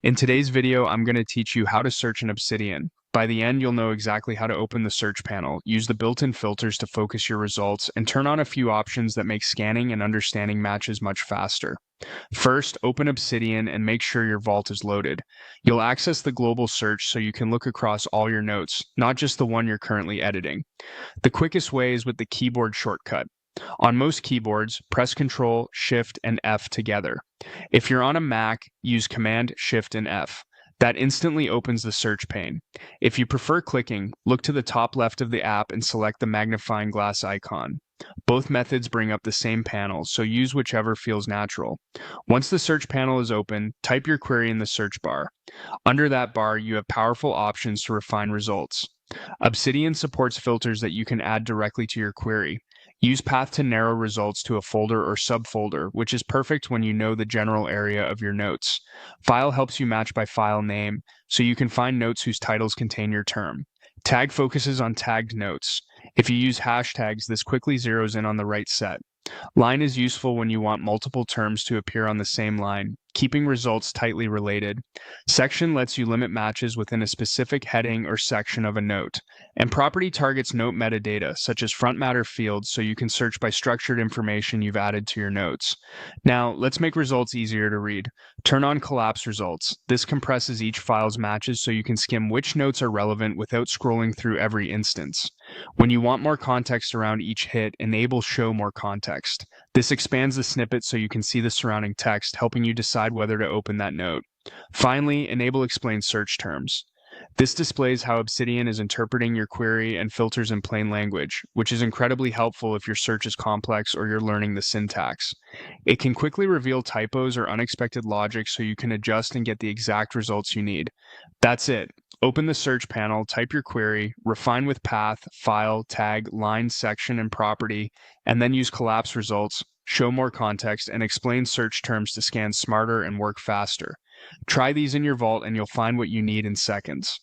In today's video, I'm going to teach you how to search in Obsidian. By the end, you'll know exactly how to open the search panel, use the built-in filters to focus your results, and turn on a few options that make scanning and understanding matches much faster. First, open Obsidian and make sure your vault is loaded. You'll access the global search so you can look across all your notes, not just the one you're currently editing. The quickest way is with the keyboard shortcut. On most keyboards, press Ctrl, Shift, and F together. If you're on a Mac, use Command, Shift, and F. That instantly opens the search pane. If you prefer clicking, look to the top left of the app and select the magnifying glass icon. Both methods bring up the same panel, so use whichever feels natural. Once the search panel is open, type your query in the search bar. Under that bar, you have powerful options to refine results. Obsidian supports filters that you can add directly to your query. Use path to narrow results to a folder or subfolder, which is perfect when you know the general area of your notes. File helps you match by file name, so you can find notes whose titles contain your term. Tag focuses on tagged notes. If you use hashtags, this quickly zeroes in on the right set. Line is useful when you want multiple terms to appear on the same line, keeping results tightly related. Section lets you limit matches within a specific heading or section of a note. And property targets note metadata, such as front matter fields, so you can search by structured information you've added to your notes. Now, let's make results easier to read. Turn on collapse results. This compresses each file's matches so you can skim which notes are relevant without scrolling through every instance. When you want more context around each hit, enable show more context. This expands the snippet so you can see the surrounding text, helping you decide whether to open that note. Finally, enable explain search terms. This displays how Obsidian is interpreting your query and filters in plain language, which is incredibly helpful if your search is complex or you're learning the syntax. It can quickly reveal typos or unexpected logic so you can adjust and get the exact results you need. That's it. Open the search panel, type your query, refine with path, file, tag, line, section, and property, and then use collapse results, show more context, and explain search terms to scan smarter and work faster. Try these in your vault and you'll find what you need in seconds.